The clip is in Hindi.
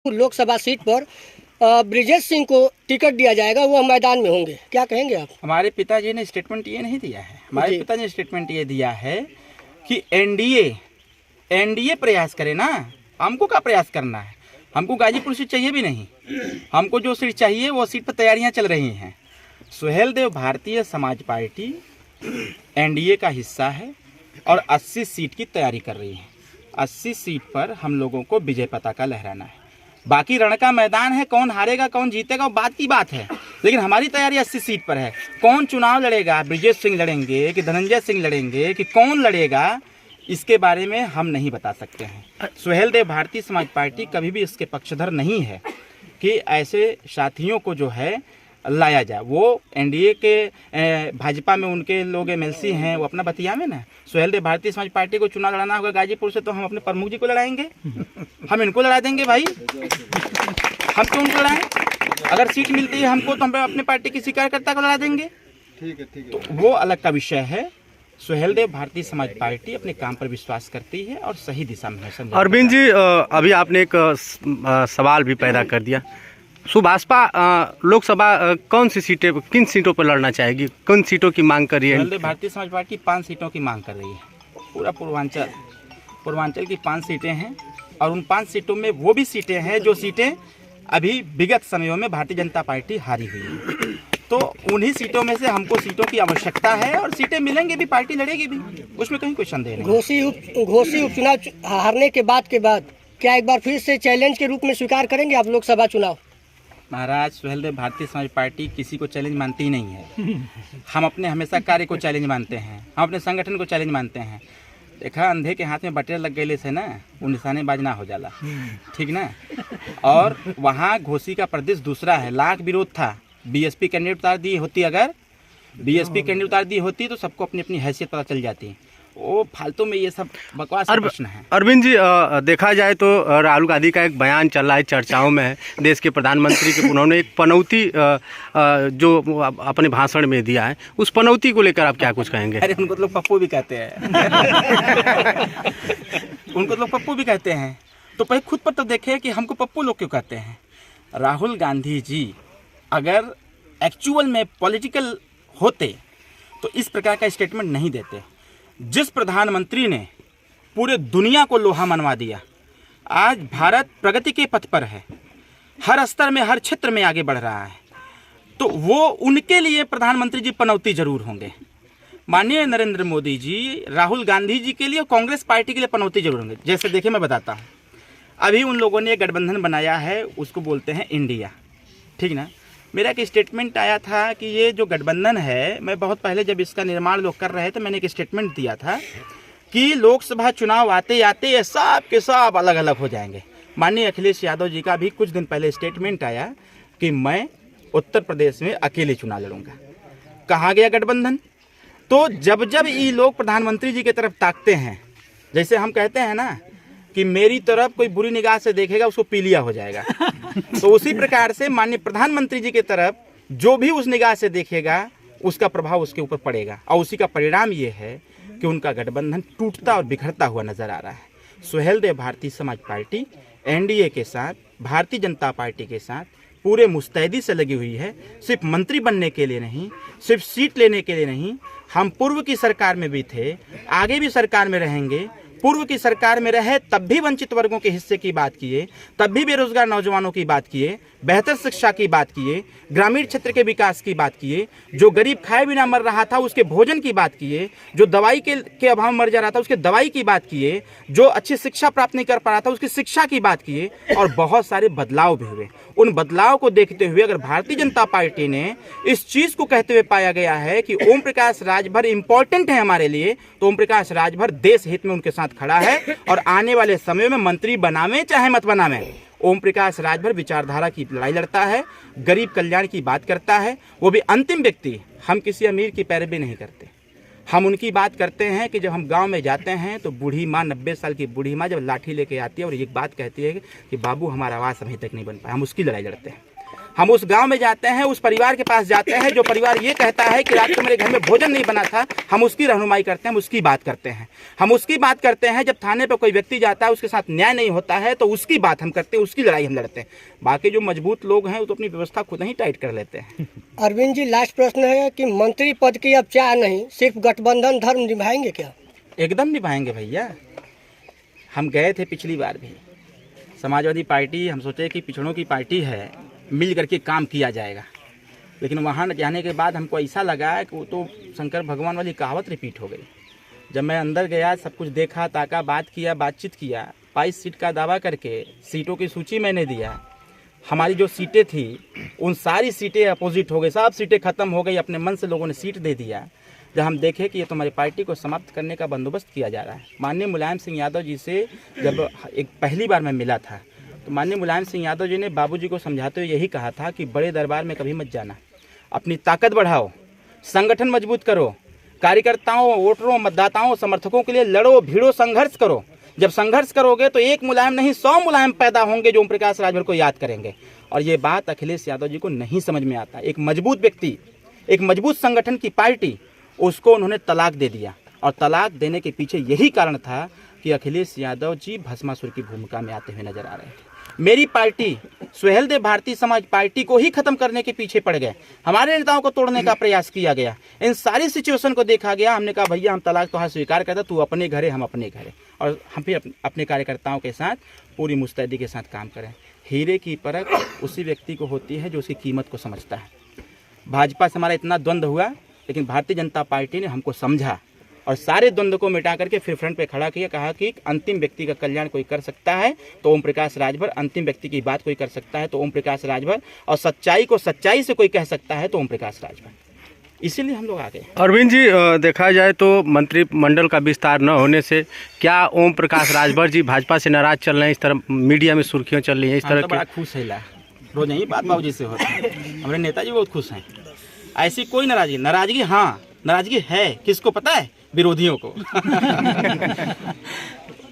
लोकसभा सीट पर ब्रिजेश सिंह को टिकट दिया जाएगा, वो मैदान में होंगे, क्या कहेंगे आप? हमारे पिताजी ने स्टेटमेंट ये नहीं दिया है। हमारे पिताजी ने स्टेटमेंट ये दिया है कि एनडीए प्रयास करे ना। हमको क्या प्रयास करना है? हमको गाजीपुर सीट चाहिए भी नहीं। हमको जो सीट चाहिए वो सीट पर तैयारियां चल रही हैं। सुहेलदेव भारतीय समाज पार्टी एनडीए का हिस्सा है और 80 सीट की तैयारी कर रही है। 80 सीट पर हम लोगों को विजय पताका लहराना है। बाकी रण का मैदान है, कौन हारेगा कौन जीतेगा वो बात की बात है, लेकिन हमारी तैयारी 80 सीट पर है। कौन चुनाव लड़ेगा, ब्रिजेश सिंह लड़ेंगे कि धनंजय सिंह लड़ेंगे कि कौन लड़ेगा, इसके बारे में हम नहीं बता सकते हैं। सुहेलदेव भारतीय समाज पार्टी कभी भी इसके पक्षधर नहीं है कि ऐसे साथियों को जो है लाया जाए। वो एनडीए के भाजपा में उनके लोग एमएलसी हैं, वो अपना बतिया में ना। सुहेलदेव भारतीय समाज पार्टी को चुनाव लड़ाना होगा गाजीपुर से, तो हम अपने प्रमुख जी को लड़ाएंगे। हम इनको लड़ा देंगे भाई, हम क्यों उनको लड़ाएं? अगर सीट मिलती है हमको तो हम अपने पार्टी की कार्यकर्ता को लड़ा देंगे। ठीक है। तो वो अलग का विषय है। सुहेलदेव भारतीय समाज पार्टी अपने काम पर विश्वास करती है और सही दिशा में है। अरविंद जी, अभी आपने एक सवाल भी पैदा कर दिया। सुभाषपा लोकसभा कौन सी सीटें, किन सीटों पर लड़ना चाहेगी, किन सीटों की मांग कर रही है? सुहेलदेव भारतीय समाज पार्टी 5 सीटों की मांग कर रही है। पूरा पूर्वांचल की 5 सीटें हैं और उन 5 सीटों में वो भी सीटें हैं जो सीटें अभी विगत समयों में भारतीय जनता पार्टी हारी हुई है। तो उन्हीं सीटों में से हमको सीटों की आवश्यकता है और सीटें मिलेंगी भी, पार्टी लड़ेगी भी, उसमें कहीं कोई संदेह नहीं। घोसी उपचुनाव हारने के बाद क्या एक बार फिर से चैलेंज के रूप में स्वीकार करेंगे आप लोकसभा चुनाव? महाराज, सुहेलदेव भारतीय समाज पार्टी किसी को चैलेंज मानती ही नहीं है। हम अपने हमेशा कार्य को चैलेंज मानते हैं, हम अपने संगठन को चैलेंज मानते हैं। देखा, अंधे के हाथ में बटेर लग गए से ना, वो निशानेबाज ना हो जाला, ठीक ना। और वहाँ घोसी का प्रदेश दूसरा है, लाख विरोध था। बीएसपी कैंडिडेट उतार दी होती, अगर बीएसपी कैंडिडेट उतार दी होती तो सबको अपनी अपनी हैसियत पता चल जाती। वो फालतू में ये सब बकवास प्रश्न है। अरविंद जी, देखा जाए तो राहुल गांधी का एक बयान चल रहा है, चर्चाओं में है। देश के प्रधानमंत्री के उन्होंने एक पनौती जो अपने भाषण में दिया है, उस पनौती को लेकर आप क्या कुछ कहेंगे? अरे उनको तो लोग पप्पू भी कहते हैं। उनको तो लोग पप्पू भी कहते हैं, तो पहले खुद पर तो देखे कि हमको पप्पू लोग क्यों कहते हैं। राहुल गांधी जी अगर एक्चुअल में पॉलिटिकल होते तो इस प्रकार का स्टेटमेंट नहीं देते। जिस प्रधानमंत्री ने पूरे दुनिया को लोहा मनवा दिया, आज भारत प्रगति के पथ पर है, हर स्तर में हर क्षेत्र में आगे बढ़ रहा है, तो वो उनके लिए प्रधानमंत्री जी पनौती जरूर होंगे। माननीय नरेंद्र मोदी जी राहुल गांधी जी के लिए और कांग्रेस पार्टी के लिए पनौती जरूर होंगे। जैसे देखिए, मैं बताता हूँ, अभी उन लोगों ने एक गठबंधन बनाया है, उसको बोलते हैं इंडिया, ठीक ना। मेरा एक स्टेटमेंट आया था कि ये जो गठबंधन है, मैं बहुत पहले जब इसका निर्माण लोग कर रहे थे, मैंने एक स्टेटमेंट दिया था कि लोकसभा चुनाव आते आते ये सब के सब अलग अलग हो जाएंगे। माननीय अखिलेश यादव जी का भी कुछ दिन पहले स्टेटमेंट आया कि मैं उत्तर प्रदेश में अकेले चुनाव लड़ूंगा। कहाँ गया गठबंधन? तो जब जब ये लोग प्रधानमंत्री जी की तरफ ताकते हैं, जैसे हम कहते हैं ना कि मेरी तरफ कोई बुरी निगाह से देखेगा उसको पीलिया हो जाएगा, तो उसी प्रकार से माननीय प्रधानमंत्री जी की तरफ जो भी उस निगाह से देखेगा उसका प्रभाव उसके ऊपर पड़ेगा, और उसी का परिणाम ये है कि उनका गठबंधन टूटता और बिखरता हुआ नजर आ रहा है। सुहेलदेव भारतीय समाज पार्टी एनडीए के साथ, भारतीय जनता पार्टी के साथ पूरे मुस्तैदी से लगी हुई है। सिर्फ मंत्री बनने के लिए नहीं, सिर्फ सीट लेने के लिए नहीं। हम पूर्व की सरकार में भी थे, आगे भी सरकार में रहेंगे। पूर्व की सरकार में रहे तब भी वंचित वर्गों के हिस्से की बात किए, तब भी बेरोजगार नौजवानों की बात किए, बेहतर शिक्षा की बात किए, ग्रामीण क्षेत्र के विकास की बात किए, जो गरीब खाए बिना मर रहा था उसके भोजन की बात किए, जो दवाई के अभाव मर जा रहा था उसके दवाई की बात किए, जो अच्छी शिक्षा प्राप्त नहीं कर पा रहा था उसकी शिक्षा की बात किए, और बहुत सारे बदलाव भी हुए। उन बदलाव को देखते हुए अगर भारतीय जनता पार्टी ने इस चीज को कहते हुए पाया गया है कि ओम प्रकाश राजभर इंपॉर्टेंट है हमारे लिए, तो ओम प्रकाश राजभर देश हित में उनके साथ खड़ा है और आने वाले समय में मंत्री बनावे चाहे मत बनावे, ओम प्रकाश राजभर विचारधारा की लड़ाई लड़ता है, गरीब कल्याण की बात करता है, वो भी अंतिम व्यक्ति। हम किसी अमीर की पैरवी नहीं करते, हम उनकी बात करते हैं कि जब हम गांव में जाते हैं तो बूढ़ी माँ, 90 साल की बूढ़ी माँ जब लाठी लेके आती है और एक बात कहती है कि बाबू हमारा आवास अभी तक नहीं बन पाया, हम उसकी लड़ाई लड़ते हैं। हम उस गांव में जाते हैं, उस परिवार के पास जाते हैं जो परिवार ये कहता है कि रात को मेरे घर में भोजन नहीं बना था, हम उसकी रहनुमाई करते हैं, हम उसकी बात करते हैं। हम उसकी बात करते हैं जब थाने पर कोई व्यक्ति जाता है, उसके साथ न्याय नहीं होता है, तो उसकी बात हम करते हैं, उसकी लड़ाई हम लड़ते हैं। बाकी जो मजबूत लोग हैं वो तो अपनी व्यवस्था खुद ही टाइट कर लेते हैं। अरविंद जी, लास्ट प्रश्न है कि मंत्री पद की अब चाह नहीं, सिर्फ गठबंधन धर्म निभाएंगे क्या? एकदम निभाएंगे भैया। हम गए थे पिछली बार भी समाजवादी पार्टी, हम सोचे कि पिछड़ों की पार्टी है, मिल करके काम किया जाएगा, लेकिन वहाँ जाने के बाद हमको ऐसा लगा कि वो तो शंकर भगवान वाली कहावत रिपीट हो गई। जब मैं अंदर गया, सब कुछ देखा, ताका, बातचीत किया, 22 सीट का दावा करके सीटों की सूची मैंने दिया। हमारी जो सीटें थी उन सारी सीटें अपोजिट हो गई, सब सीटें खत्म हो गई, अपने मन से लोगों ने सीट दे दिया। जब हम देखे कि ये तो हमारी पार्टी को समाप्त करने का बंदोबस्त किया जा रहा है। माननीय मुलायम सिंह यादव जी से जब एक पहली बार मैं मिला था तो माननीय मुलायम सिंह यादव जी ने बाबूजी को समझाते हुए यही कहा था कि बड़े दरबार में कभी मत जाना, अपनी ताकत बढ़ाओ, संगठन मजबूत करो, कार्यकर्ताओं, वोटरों, मतदाताओं, समर्थकों के लिए लड़ो, भिड़ो, संघर्ष करो। जब संघर्ष करोगे तो एक मुलायम नहीं 100 मुलायम पैदा होंगे जो ओम प्रकाश राजभर को याद करेंगे। और ये बात अखिलेश यादव जी को नहीं समझ में आता। एक मजबूत व्यक्ति, एक मजबूत संगठन की पार्टी, उसको उन्होंने तलाक दे दिया। और तलाक देने के पीछे यही कारण था कि अखिलेश यादव जी भस्मासुर की भूमिका में आते हुए नजर आ रहे थे। मेरी पार्टी सुहेलदेव भारतीय समाज पार्टी को ही खत्म करने के पीछे पड़ गए, हमारे नेताओं को तोड़ने का प्रयास किया गया। इन सारी सिचुएशन को देखा गया। हमने कहा भैया हम तलाक तो स्वीकार करते, तू अपने घरे, हम अपने घरे, और हम फिर अपने कार्यकर्ताओं के साथ पूरी मुस्तैदी के साथ काम करें। हीरे की परख उसी व्यक्ति को होती है जो उसकी कीमत को समझता है। भाजपा से हमारा इतना द्वंद्व हुआ, लेकिन भारतीय जनता पार्टी ने हमको समझा और सारे द्वंद्व को मिटा करके फिर फ्रंट पे खड़ा किया। कहा कि अंतिम व्यक्ति का कल्याण कोई कर सकता है तो ओम प्रकाश राजभर, अंतिम व्यक्ति की बात कोई कर सकता है तो ओम प्रकाश राजभर, और सच्चाई को सच्चाई से कोई कह सकता है तो ओम प्रकाश राजभर। इसीलिए हम लोग आ गए। अरविंद जी, देखा जाए तो मंत्रिमंडल का विस्तार न होने से क्या ओम प्रकाश राजभर जी भाजपा से नाराज चल रहे हैं? इस तरह मीडिया में सुर्खियां चल रही हैं इस तरह तो बड़ा खुश है, रोज यही बात बाबूजी से होती है। हमारे नेताजी बहुत खुश हैं। ऐसी कोई नाराजगी हाँ, नाराजगी है, किसको पता है? विरोधियों को।